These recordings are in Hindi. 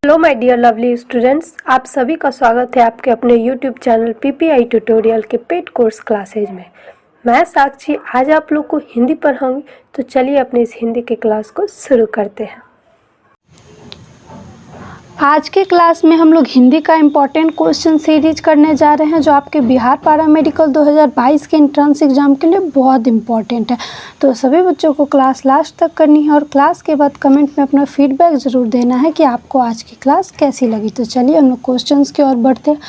Hello my dear lovely students, आप सभी का स्वागत है आपके अपने यूट्यूब चैनल पीपीआई ट्यूटोरियल के पेड कोर्स क्लासेज में। मैं साक्षी आज आप लोग को हिंदी पढ़ाऊंगी, तो चलिए अपने इस हिंदी के क्लास को शुरू करते हैं। आज के क्लास में हम लोग हिंदी का इम्पॉर्टेंट क्वेश्चन सीरीज करने जा रहे हैं जो आपके बिहार पैरामेडिकल 2022 के एंट्रेंस एग्जाम के लिए बहुत इंपॉर्टेंट है। तो सभी बच्चों को क्लास लास्ट तक करनी है और क्लास के बाद कमेंट में अपना फीडबैक ज़रूर देना है कि आपको आज की क्लास कैसी लगी। तो चलिए हम लोग क्वेश्चन की ओर बढ़ते हैं।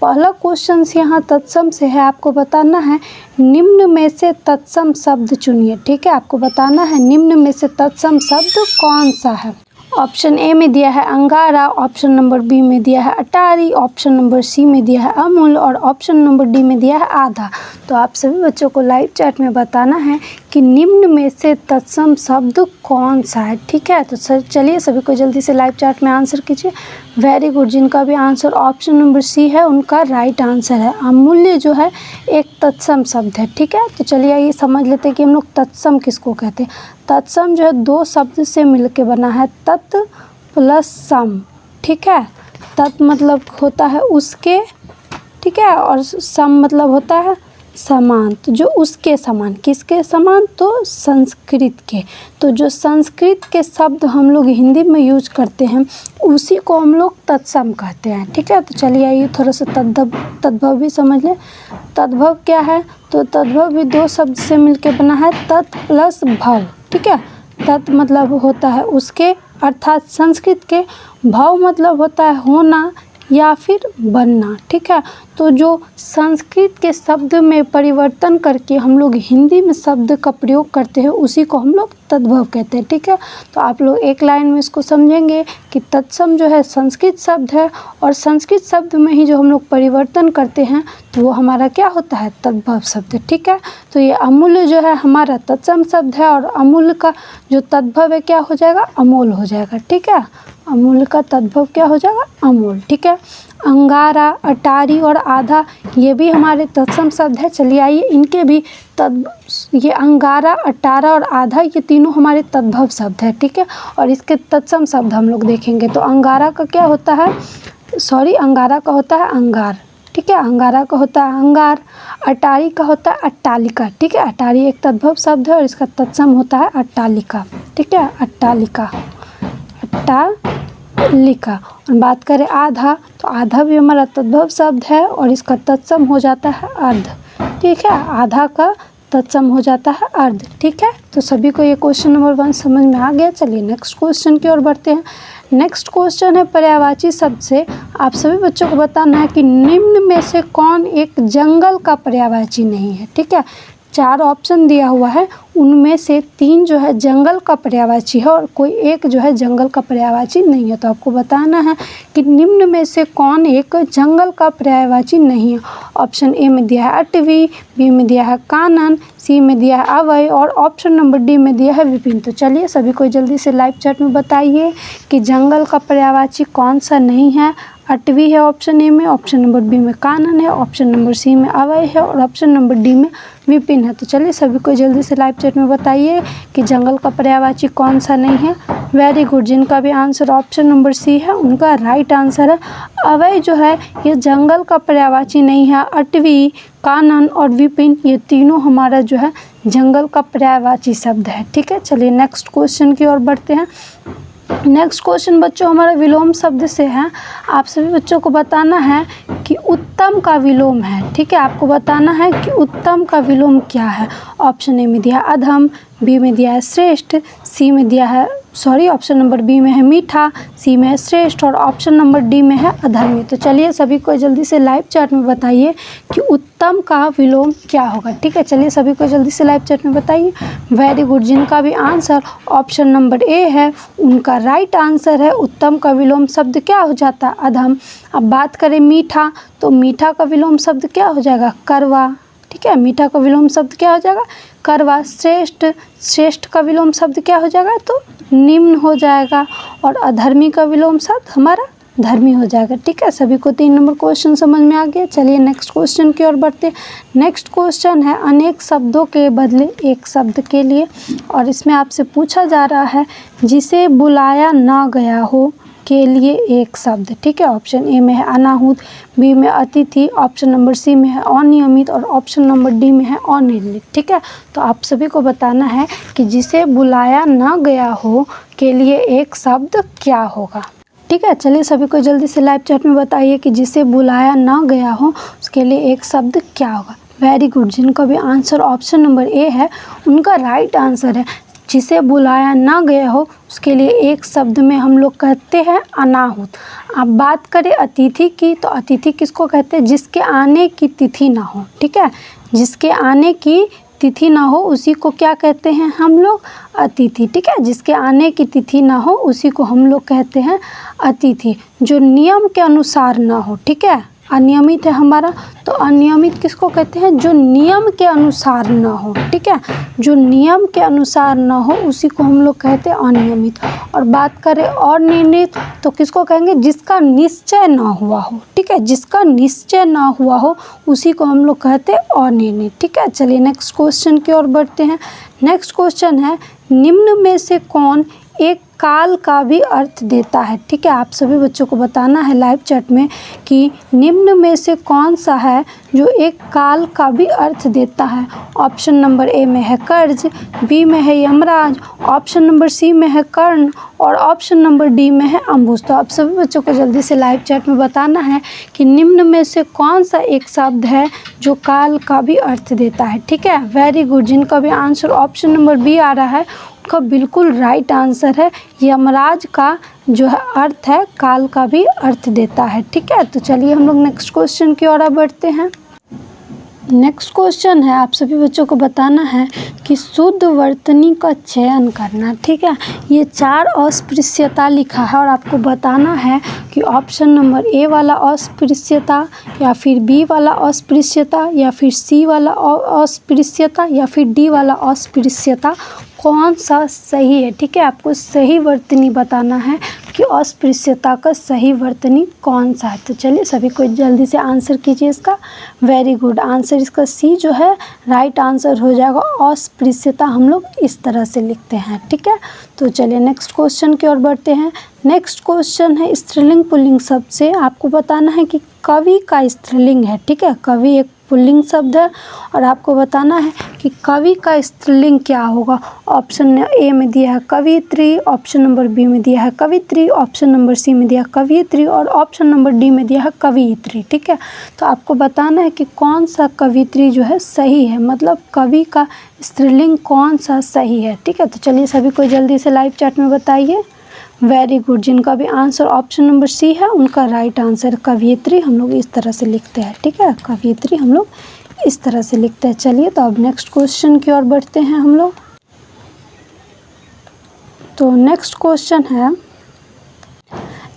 पहला क्वेश्चन यहाँ तत्सम से है, आपको बताना है निम्न में से तत्सम शब्द चुनिए। ठीक है, आपको बताना है निम्न में से तत्सम शब्द कौन सा है। ऑप्शन ए में दिया है अंगारा, ऑप्शन नंबर बी में दिया है अटारी, ऑप्शन नंबर सी में दिया है अमूल और ऑप्शन नंबर डी में दिया है आधा। तो आप सभी बच्चों को लाइव चैट में बताना है कि निम्न में से तत्सम शब्द कौन सा है। ठीक है, तो सर चलिए सभी को जल्दी से लाइव चैट में आंसर कीजिए। वेरी गुड, जिनका भी आंसर ऑप्शन नंबर सी है उनका राइट आंसर है। अमूल्य जो है एक तत्सम शब्द है। ठीक है, तो चलिए ये समझ लेते हैं कि हम लोग तत्सम किसको कहते हैं। तत्सम जो है दो शब्द से मिलके बना है, तत् प्लस सम। ठीक है, तत् मतलब होता है उसके, ठीक है, और सम मतलब होता है समान। तो जो उसके समान, किसके समान, तो संस्कृत के। तो जो संस्कृत के शब्द हम लोग हिंदी में यूज करते हैं उसी को हम लोग तत्सम कहते हैं। ठीक है, तो चलिए आइए थोड़ा सा तद्भव भी समझ लें। तद्भव क्या है, तो तद्भव भी दो शब्द से मिलके बना है, तत् प्लस भव। ठीक है, तत् मतलब होता है उसके अर्थात संस्कृत के, भव मतलब होता है होना या फिर बनना। ठीक है, तो जो संस्कृत के शब्द में परिवर्तन करके हम लोग हिंदी में शब्द का प्रयोग करते हैं उसी को हम लोग तद्भव कहते हैं। ठीक है, तो आप लोग एक लाइन में इसको समझेंगे कि तत्सम जो है संस्कृत शब्द है और संस्कृत शब्द में ही जो हम लोग परिवर्तन करते हैं तो वो हमारा क्या होता है, तद्भव शब्द। ठीक है, तो ये अमूल्य जो है हमारा तत्सम शब्द है और अमूल्य का जो तद्भव है क्या हो जाएगा, अमोल हो जाएगा। ठीक है, अमूल का तद्भव क्या हो जाएगा, अमोल। ठीक है, अंगारा, अटारी और आधा ये भी हमारे तत्सम शब्द है। चलिए आइए इनके भी ये अंगारा, अटारा और आधा ये तीनों हमारे तद्भव शब्द है। ठीक है, और इसके तत्सम शब्द हम लोग देखेंगे। तो अंगारा का क्या होता है, अंगारा का होता है अंगार। ठीक है, अंगारा का होता है अंगार। अटारी का होता है अट्टालिका। ठीक है, अटारी एक तद्भव शब्द है और इसका तत्सम होता है अट्टालिका। ठीक है, अट्टालिका, अट्टालिका। और बात करें आधा, तो आधा भी हमारा तद्भव शब्द है और इसका तत्सम हो जाता है अर्ध। ठीक है, आधा का तत्सम हो जाता है अर्ध। ठीक है, तो सभी को ये क्वेश्चन नंबर 1 समझ में आ गया। चलिए नेक्स्ट क्वेश्चन की ओर बढ़ते हैं। नेक्स्ट क्वेश्चन है पर्यायवाची शब्द से। आप सभी बच्चों को बताना है कि निम्न में से कौन एक जंगल का पर्यायवाची नहीं है। ठीक है, 4 ऑप्शन दिया हुआ है, उनमें से 3 जो है जंगल का पर्यायवाची है और कोई एक जो है जंगल का पर्यायवाची नहीं है। तो आपको बताना है कि निम्न में से कौन एक जंगल का पर्यायवाची नहीं है। ऑप्शन ए में दिया है अटवी, बी में दिया है कानन, सी में दिया है अवय और ऑप्शन नंबर डी में दिया है विपिन। तो चलिए सभी को जल्दी से लाइव चैट में बताइए कि जंगल का पर्यायवाची कौन सा नहीं है। अटवी है ऑप्शन ए में, ऑप्शन नंबर बी में कानन है, ऑप्शन नंबर सी में अवय है और ऑप्शन नंबर डी में विपिन है। तो चलिए सभी को जल्दी से लाइव चैट में बताइए कि जंगल का पर्यायवाची कौन सा नहीं है। वेरी गुड, जिनका भी आंसर ऑप्शन नंबर सी है उनका राइट आंसर है। अवय जो है ये जंगल का पर्यायवाची नहीं है। अटवी, कानन और विपिन ये तीनों हमारा जो है जंगल का पर्यायवाची शब्द है। ठीक है, चलिए नेक्स्ट क्वेश्चन की ओर बढ़ते हैं। नेक्स्ट क्वेश्चन बच्चों हमारा विलोम शब्द से है। आप सभी बच्चों को बताना है कि उत्तम का विलोम है। ठीक है, आपको बताना है कि उत्तम का विलोम क्या है। ऑप्शन ए में दिया है अधम, बी में दिया है श्रेष्ठ, सी में दिया है ऑप्शन नंबर बी में है मीठा, सी में है श्रेष्ठ और ऑप्शन नंबर डी में है अधर्मी। तो चलिए सभी को जल्दी से लाइव चैट में बताइए कि उत्तम का विलोम क्या होगा। ठीक है, चलिए सभी को जल्दी से लाइव चैट में बताइए। वेरी गुड, जिनका भी आंसर ऑप्शन नंबर ए है उनका राइट आंसर है। उत्तम का विलोम शब्द क्या हो जाता है, अधम। अब बात करें मीठा, तो मीठा का विलोम शब्द क्या हो जाएगा, करवा। ठीक है, मीठा का विलोम शब्द क्या हो जाएगा, करवा। श्रेष्ठ का विलोम शब्द क्या हो जाएगा, तो निम्न हो जाएगा और अधर्मी का विलोम शब्द हमारा धर्मी हो जाएगा। ठीक है, सभी को 3 नंबर क्वेश्चन समझ में आ गया। चलिए नेक्स्ट क्वेश्चन की ओर बढ़ते हैं। नेक्स्ट क्वेश्चन है अनेक शब्दों के बदले एक शब्द के लिए और इसमें आपसे पूछा जा रहा है जिसे बुलाया ना गया हो के लिए एक शब्द। ठीक है, ऑप्शन ए में है अनाहूत, बी में अतिथि, ऑप्शन नंबर सी में है अनियमित और ऑप्शन नंबर डी में है अनिर्णित। ठीक है, तो आप सभी को बताना है कि जिसे बुलाया ना गया हो के लिए एक शब्द क्या होगा। ठीक है, चलिए सभी को जल्दी से लाइव चैट में बताइए कि जिसे बुलाया ना गया हो उसके लिए एक शब्द क्या होगा। वेरी गुड, जिनका भी आंसर ऑप्शन नंबर ए है उनका राइट आंसर है। जिसे बुलाया ना गया हो उसके लिए एक शब्द में हम लोग कहते हैं अनाहूत। अब बात करें अतिथि की, तो अतिथि किसको कहते हैं? जिसके आने की तिथि ना हो। ठीक है, जिसके आने की तिथि ना हो उसी को क्या कहते हैं हम लोग? अतिथि। ठीक है, जिसके आने की तिथि ना हो उसी को हम लोग कहते हैं अतिथि। जो नियम के अनुसार ना हो, ठीक है, अनियमित है हमारा, तो अनियमित किसको कहते हैं? जो नियम के अनुसार ना हो। ठीक है, जो नियम के अनुसार ना हो उसी को हम लोग कहते हैं अनियमित। और बात करें अनिर्णित तो किसको कहेंगे? जिसका निश्चय ना हुआ हो। ठीक है, जिसका निश्चय ना हुआ हो उसी को हम लोग कहते हैं अनिर्णित। ठीक है, चलिए नेक्स्ट क्वेश्चन की ओर बढ़ते हैं। नेक्स्ट क्वेश्चन है, निम्न में से कौन एक काल का भी अर्थ देता है? ठीक है, आप सभी बच्चों को बताना है लाइव चैट में कि निम्न में से कौन सा है जो एक काल का भी अर्थ देता है। ऑप्शन नंबर ए में है कर्ज, बी में है यमराज, ऑप्शन नंबर सी में है कर्ण और ऑप्शन नंबर डी में है अम्बुज। तो आप सभी बच्चों को जल्दी से लाइव चैट में बताना है कि निम्न में से कौन सा एक शब्द है जो काल का भी अर्थ देता है। ठीक है, वेरी गुड, जिनका भी आंसर ऑप्शन नंबर बी आ रहा है का बिल्कुल राइट आंसर है। यमराज का जो है अर्थ है काल का भी अर्थ देता है। ठीक है, तो चलिए हम लोग नेक्स्ट क्वेश्चन की ओर बढ़ते हैं। नेक्स्ट क्वेश्चन है, आप सभी बच्चों को बताना है कि शुद्ध वर्तनी का चयन करना। ठीक है, ये 4 अस्पृश्यता लिखा है और आपको बताना है कि ऑप्शन नंबर ए वाला अस्पृश्यता या फिर बी वाला अस्पृश्यता या फिर सी वाला अस्पृश्यता या फिर डी वाला अस्पृश्यता कौन सा सही है। ठीक है, आपको सही वर्तनी बताना है कि अस्पृश्यता का सही वर्तनी कौन सा है। तो चलिए सभी को जल्दी से आंसर कीजिए इसका। वेरी गुड, आंसर इसका सी जो है राइट आंसर हो जाएगा। अस्पृश्यता हम लोग इस तरह से लिखते हैं। ठीक है, तो चलिए नेक्स्ट क्वेश्चन की ओर बढ़ते हैं। नेक्स्ट क्वेश्चन है, स्त्रीलिंग पुल्लिंग शब्द से आपको बताना है कि कवि का स्त्रीलिंग है। ठीक है, कवि एक पुल्लिंग शब्द है और आपको बताना है कि कवि का स्त्रीलिंग क्या होगा। ऑप्शन ए में दिया है कवित्री, ऑप्शन नंबर बी में दिया है कवित्री, ऑप्शन नंबर सी में दिया है कवियत्री और ऑप्शन नंबर डी में दिया है कवियत्री। ठीक है, तो आपको बताना है कि कौन सा कवियत्री जो है सही है, मतलब कवि का स्त्रीलिंग कौन सा सही है। ठीक है, तो चलिए सभी को जल्दी से लाइव चैट में बताइए। वेरी गुड, जिनका भी आंसर ऑप्शन नंबर सी है उनका राइट आंसर कवियत्री हम लोग इस तरह से लिखते हैं। ठीक है, कवियत्री हम लोग इस तरह से लिखते हैं। चलिए तो अब नेक्स्ट क्वेश्चन की ओर बढ़ते हैं हम लोग। तो नेक्स्ट क्वेश्चन है,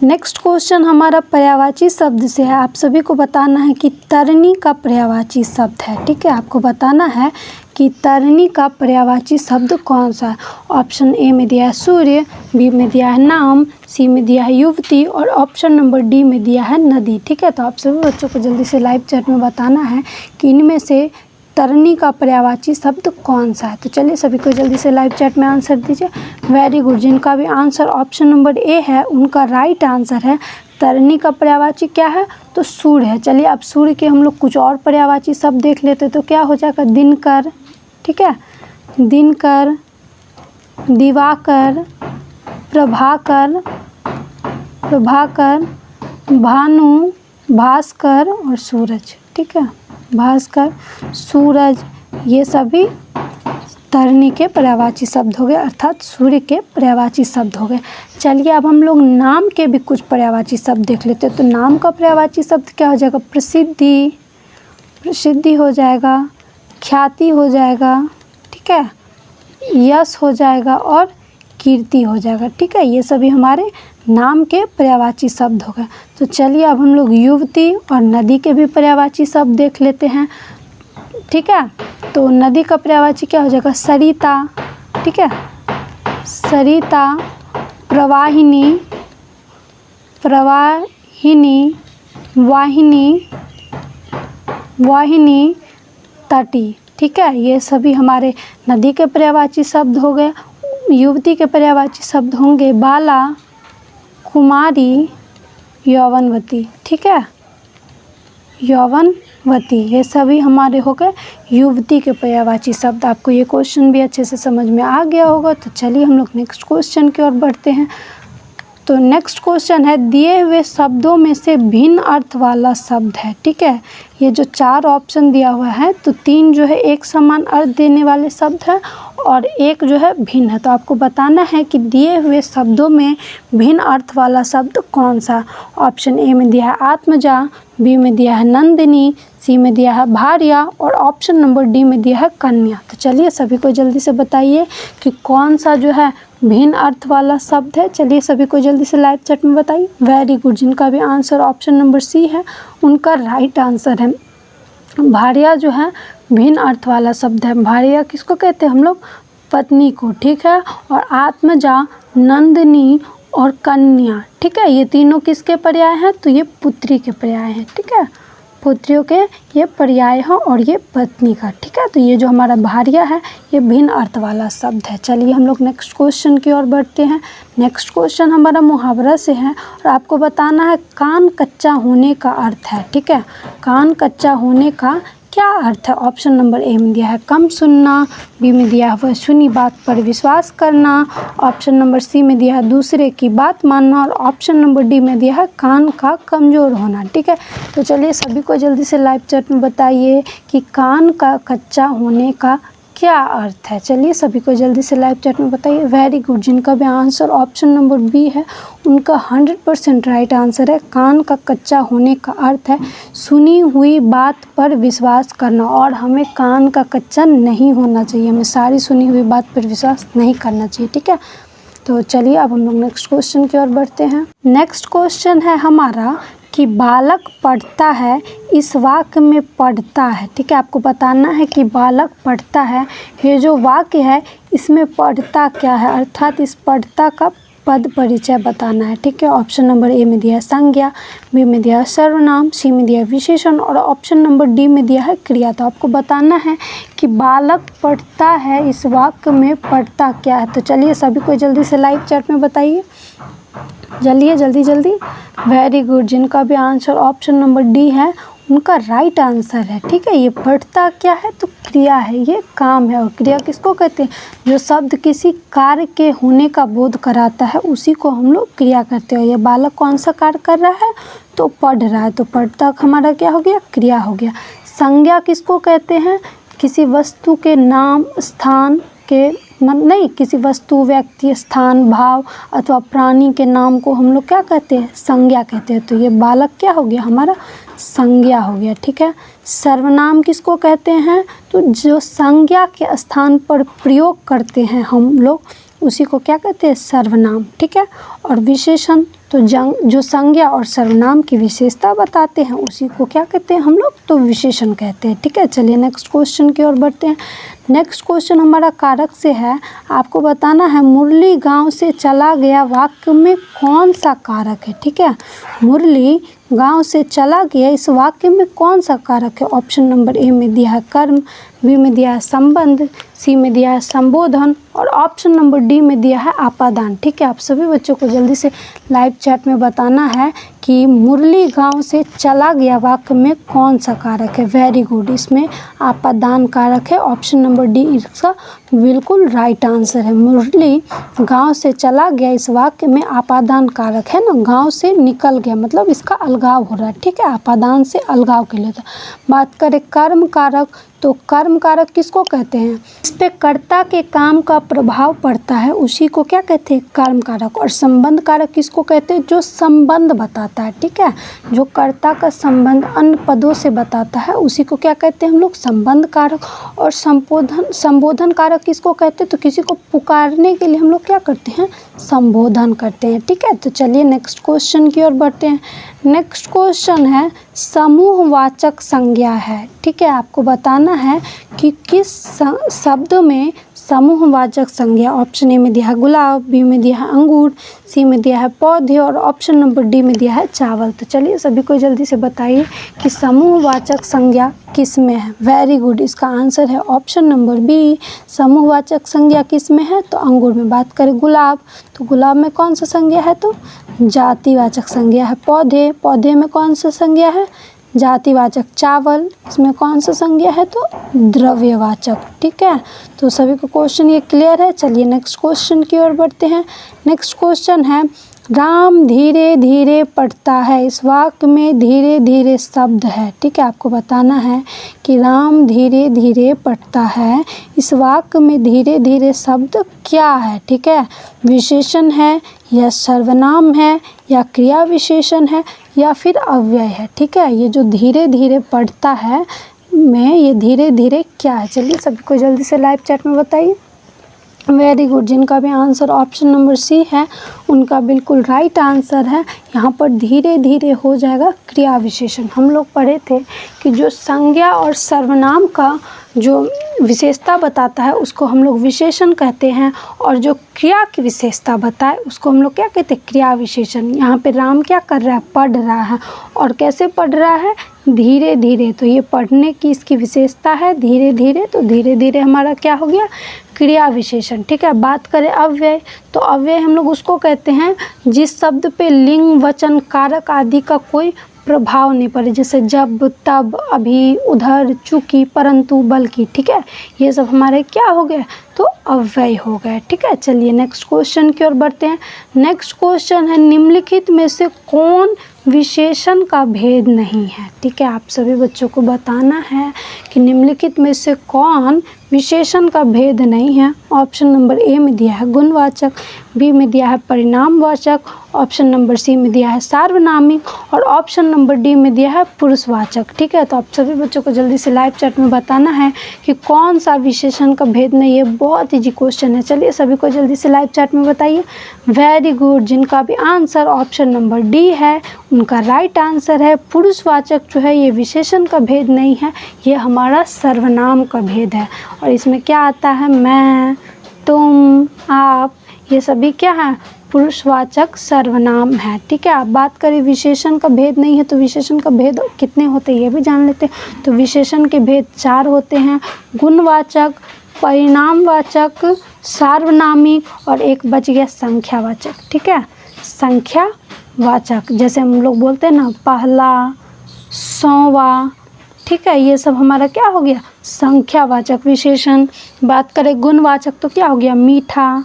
नेक्स्ट क्वेश्चन हमारा पर्यायवाची शब्द से है। आप सभी को बताना है कि तरनी का पर्यायवाची शब्द है। ठीक है, आपको बताना है कि तरनी का पर्यायवाची शब्द कौन सा है। ऑप्शन ए में दिया है सूर्य, बी में दिया है नाम, सी में दिया है युवती और ऑप्शन नंबर डी में दिया है नदी। ठीक है, तो आप सभी बच्चों को जल्दी से लाइव चैट में बताना है कि इनमें से तरनी का पर्यायवाची शब्द कौन सा है। तो चलिए सभी को जल्दी से लाइव चैट में आंसर दीजिए। वेरी गुड, जिनका भी आंसर ऑप्शन नंबर ए है उनका राइट आंसर है तरनी का पर्यायवाची क्या है, तो सूर्य है। चलिए अब सूर्य के हम लोग कुछ और पर्यायवाची शब्द देख लेते तो क्या हो जाएगा, दिनकर। ठीक है, दिनकर, दिवाकर, प्रभाकर, प्रभाकर, भानु, भास्कर और सूरज। ठीक है, भास्कर, सूरज, ये सभी तरनी के पर्यायवाची शब्द हो गए, अर्थात सूर्य के पर्यायवाची शब्द हो गए। चलिए अब हम लोग नाम के भी कुछ पर्यायवाची शब्द देख लेते हैं। तो नाम का पर्यायवाची शब्द क्या हो जाएगा, प्रसिद्धि, प्रसिद्धि हो जाएगा, ख्याति हो जाएगा, ठीक है, यश हो जाएगा और कीर्ति हो जाएगा। ठीक है, ये सभी हमारे नाम के पर्यायवाची शब्द हो गए। तो चलिए अब हम लोग युवती और नदी के भी पर्यायवाची शब्द देख लेते हैं। ठीक है, तो नदी का पर्यायवाची क्या हो जाएगा, सरिता। ठीक है, सरिता, प्रवाहिनी, प्रवाहिनी, वाहिनी, वाहिनी, तटी। ठीक है, ये सभी हमारे नदी के पर्यायवाची शब्द हो गए। युवती के पर्यायवाची शब्द होंगे बाला, कुमारी, यौवनवती, ठीक है, यौवनवती, ये सभी हमारे हो गए युवती के पर्यायवाची शब्द। आपको ये क्वेश्चन भी अच्छे से समझ में आ गया होगा। तो चलिए हम लोग नेक्स्ट क्वेश्चन की ओर बढ़ते हैं। तो नेक्स्ट क्वेश्चन है, दिए हुए शब्दों में से भिन्न अर्थ वाला शब्द है, ठीक है। ये जो 4 ऑप्शन दिया हुआ है, तो 3 जो है एक समान अर्थ देने वाले शब्द है और एक जो है भिन्न है। तो आपको बताना है कि दिए हुए शब्दों में भिन्न अर्थ वाला शब्द कौन सा। ऑप्शन ए में दिया है आत्मजा, बी में दिया है नंदिनी, सी में दिया है भार्या और ऑप्शन नंबर डी में दिया है कन्या। तो चलिए सभी को जल्दी से बताइए कि कौन सा जो है भिन्न अर्थ वाला शब्द है। चलिए सभी को जल्दी से लाइव चैट में बताइए। वेरी गुड, जिनका भी आंसर ऑप्शन नंबर सी है उनका राइट आंसर है। भार्या जो है भिन्न अर्थ वाला शब्द है। भार्या किसको कहते हैं हम लोग, पत्नी को, ठीक है। और आत्मजा, नंदिनी और कन्या, ठीक है, ये तीनों किसके पर्याय हैं, तो ये पुत्री के पर्याय हैं, ठीक है, पुत्रियों के ये पर्याय हैं और ये पत्नी का, ठीक है। तो ये जो हमारा भार्या है ये भिन्न अर्थ वाला शब्द है। चलिए हम लोग नेक्स्ट क्वेश्चन की ओर बढ़ते हैं। नेक्स्ट क्वेश्चन हमारा मुहावरा से है और आपको बताना है कान कच्चा होने का अर्थ है, ठीक है। कान कच्चा होने का क्या अर्थ है। ऑप्शन नंबर ए में दिया है कम सुनना, बी में दिया है वह सुनी बात पर विश्वास करना, ऑप्शन नंबर सी में दिया है दूसरे की बात मानना और ऑप्शन नंबर डी में दिया है कान का कमज़ोर होना, ठीक है। तो चलिए सभी को जल्दी से लाइव चैट में बताइए कि कान का कच्चा होने का क्या अर्थ है। चलिए सभी को जल्दी से लाइव चैट में बताइए। वेरी गुड, जिनका भी आंसर ऑप्शन नंबर बी है उनका 100% राइट आंसर है। कान का कच्चा होने का अर्थ है सुनी हुई बात पर विश्वास करना और हमें कान का कच्चा नहीं होना चाहिए, हमें सारी सुनी हुई बात पर विश्वास नहीं करना चाहिए, ठीक है। तो चलिए अब हम लोग नेक्स्ट क्वेश्चन की ओर बढ़ते हैं। नेक्स्ट क्वेश्चन है हमारा कि बालक पढ़ता है, इस वाक्य में पढ़ता है, ठीक है। आपको बताना है कि बालक पढ़ता है, ये जो वाक्य है इसमें पढ़ता क्या है, अर्थात इस पढ़ता का पद परिचय बताना है, ठीक है। ऑप्शन नंबर ए में दिया है संज्ञा, बी में दिया है सर्वनाम, सी में दिया है विशेषण और ऑप्शन नंबर डी में दिया है क्रिया। तो आपको बताना है कि बालक पढ़ता है, इस वाक्य में पढ़ता क्या है। तो चलिए सभी को जल्दी से लाइव चैट में बताइए, जल्दी जल्दी जल्दी। वेरी गुड, जिनका भी आंसर ऑप्शन नंबर डी है उनका राइट आंसर है, ठीक है। ये पढ़ता क्या है, तो क्रिया है, ये काम है। और क्रिया किसको कहते हैं, जो शब्द किसी कार्य के होने का बोध कराता है उसी को हम लोग क्रिया करते हैं। ये बालक कौन सा कार्य कर रहा है, तो पढ़ रहा है, तो पढ़ता हमारा क्या हो गया, क्रिया हो गया। संज्ञा किसको कहते हैं, किसी वस्तु के नाम, स्थान के नहीं, किसी वस्तु, व्यक्ति, स्थान, भाव अथवा प्राणी के नाम को हम लोग क्या कहते हैं, संज्ञा कहते हैं। तो ये बालक क्या हो गया, हमारा संज्ञा हो गया, ठीक है। सर्वनाम किसको कहते हैं, तो जो संज्ञा के स्थान पर प्रयोग करते हैं हम लोग उसी को क्या कहते हैं, सर्वनाम, ठीक है। और विशेषण तो जो संज्ञा और सर्वनाम की विशेषता बताते हैं उसी को क्या कहते हैं हम लोग, तो विशेषण कहते हैं, ठीक है। चलिए नेक्स्ट क्वेश्चन की ओर बढ़ते हैं। नेक्स्ट क्वेश्चन हमारा कारक से है। आपको बताना है मुरली गांव से चला गया वाक्य में कौन सा कारक है, ठीक है। मुरली गांव से चला गया, इस वाक्य में कौन सा कारक है। ऑप्शन नंबर ए में दिया है कर्म, बी में दिया है संबंध, सी में दिया है संबोधन और ऑप्शन नंबर डी में दिया है आपादान, ठीक है। आप सभी बच्चों को जल्दी से लाइव चैट में बताना है कि मुरली गांव से चला गया वाक्य में कौन सा कारक है। वेरी गुड, इसमें आपादान कारक है। ऑप्शन नंबर डी इसका बिल्कुल राइट आंसर है। मुरली गांव से चला गया, इस वाक्य में आपादान कारक है ना, गांव से निकल गया मतलब इसका अलगाव हो रहा है, ठीक है। आपादान से अलगाव के लिए बात करें कर्म कारक, तो कर्म कारक किसको कहते हैं, इस पे कर्ता के काम का प्रभाव पड़ता है उसी को क्या कहते हैं, कर्म कारक। और संबंध कारक किसको कहते हैं, जो संबंध बताता है, ठीक है, जो कर्ता का संबंध अन्य पदों से बताता है उसी को क्या कहते हैं हम लोग, संबंध कारक। और संबोधन कारक किसको कहते हैं, तो किसी को पुकारने के लिए हम लोग क्या करते हैं, संबोधन करते हैं, ठीक है। तो चलिए नेक्स्ट क्वेश्चन की ओर बढ़ते हैं। नेक्स्ट क्वेश्चन है समूहवाचक संज्ञा है, ठीक है। आपको बताना है कि किस शब्द में समूहवाचक संज्ञा। ऑप्शन ए में दिया है गुलाब, बी में दिया है अंगूर, सी में दिया है पौधे और ऑप्शन नंबर डी में दिया है चावल। तो चलिए सभी को जल्दी से बताइए कि समूहवाचक संज्ञा किस में है। वेरी गुड, इसका आंसर है ऑप्शन नंबर बी। समूहवाचक संज्ञा किस में है, तो अंगूर में। बात करें गुलाब, तो गुलाब में कौन सा संज्ञा है, तो जातिवाचक संज्ञा है। पौधे, पौधे में कौन सा संज्ञा है, जातिवाचक। चावल, इसमें कौन सा संज्ञा है, तो द्रव्यवाचक। ठीक है, तो सभी को क्वेश्चन ये क्लियर है। चलिए नेक्स्ट क्वेश्चन की ओर बढ़ते हैं। नेक्स्ट क्वेश्चन है राम धीरे धीरे पढ़ता है। इस वाक्य में धीरे धीरे शब्द है। ठीक है, आपको बताना है कि राम धीरे धीरे पढ़ता है। इस वाक्य में धीरे धीरे शब्द क्या है। ठीक है, विशेषण है या सर्वनाम है या क्रिया विशेषण है या फिर अव्यय है। ठीक है, ये जो धीरे धीरे पढ़ता है में ये धीरे धीरे क्या है। चलिए सभी को जल्दी से लाइव चैट में बताइए। वेरी गुड, जिनका भी आंसर ऑप्शन नंबर सी है उनका बिल्कुल राइट आंसर है। यहाँ पर धीरे धीरे हो जाएगा क्रिया विशेषण। हम लोग पढ़े थे कि जो संज्ञा और सर्वनाम का जो विशेषता बताता है उसको हम लोग विशेषण कहते हैं, और जो क्रिया की विशेषता बताए उसको हम लोग क्या कहते हैं, क्रिया विशेषण। यहाँ पे राम क्या कर रहा है, पढ़ रहा है, और कैसे पढ़ रहा है, धीरे धीरे। तो ये पढ़ने की इसकी विशेषता है धीरे धीरे, तो धीरे धीरे हमारा क्या हो गया, क्रिया विशेषण। ठीक है, बात करें अव्यय, तो अव्यय हम लोग उसको कहते हैं जिस शब्द पे लिंग, वचन, कारक आदि का कोई प्रभाव नहीं पड़े, जैसे जब, तब, अभी, उधर, चूंकि, परंतु, बल्कि। ठीक है, ये सब हमारे क्या हो गए, तो अव्यय हो गए। ठीक है, चलिए नेक्स्ट क्वेश्चन की ओर बढ़ते हैं। नेक्स्ट क्वेश्चन है निम्नलिखित में से कौन विशेषण का भेद नहीं है। ठीक है, आप सभी बच्चों को बताना है कि निम्नलिखित में से कौन विशेषण का भेद नहीं है। ऑप्शन नंबर ए में दिया है गुणवाचक, बी में दिया है परिणामवाचक, ऑप्शन नंबर सी में दिया है सार्वनामिक और ऑप्शन नंबर डी में दिया है पुरुषवाचक। ठीक है, तो आप सभी बच्चों को जल्दी से लाइव चैट में बताना है कि कौन सा विशेषण का भेद नहीं है। बहुत इजी क्वेश्चन है। चलिए सभी को जल्दी से लाइव चैट में बताइए। वेरी गुड, जिनका भी आंसर ऑप्शन नंबर डी है उनका राइट आंसर है। पुरुषवाचक जो है ये विशेषण का भेद नहीं है, ये हमारा सर्वनाम का भेद है। और इसमें क्या आता है, मैं, तुम, आप, ये सभी क्या है, पुरुषवाचक सर्वनाम है। ठीक है, आप बात करें विशेषण का भेद नहीं है, तो विशेषण का भेद कितने होते हैं ये भी जान लेते हैं। तो विशेषण के भेद 4 होते हैं, गुणवाचक, परिणामवाचक, सार्वनामिक और एक बच गया संख्यावाचक। ठीक है, संख्यावाचक जैसे हम लोग बोलते हैं ना, पहला, 100वां। ठीक है, ये सब हमारा क्या हो गया, संख्यावाचक विशेषण। बात करें गुणवाचक तो क्या हो गया, मीठा,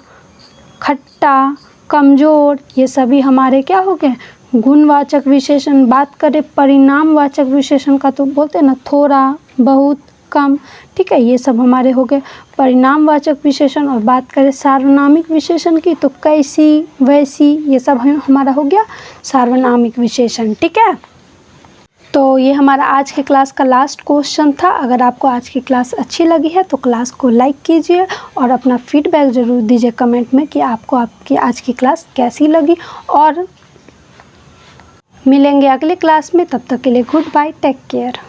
खट्टा, कमज़ोर, ये सभी हमारे क्या हो गए, गुणवाचक विशेषण। बात करें परिणामवाचक विशेषण का तो बोलते हैं ना, थोड़ा, बहुत, कम। ठीक है, ये सब हमारे हो गए परिणामवाचक विशेषण। और बात करें सार्वनामिक विशेषण की तो कैसी, वैसी, ये सब हमारा हो गया सार्वनामिक विशेषण। ठीक है, तो ये हमारा आज के क्लास का लास्ट क्वेश्चन था। अगर आपको आज की क्लास अच्छी लगी है तो क्लास को लाइक कीजिए और अपना फीडबैक ज़रूर दीजिए कमेंट में कि आपको आपकी आज की क्लास कैसी लगी। और मिलेंगे अगले क्लास में, तब तक के लिए गुड बाय, टेक केयर।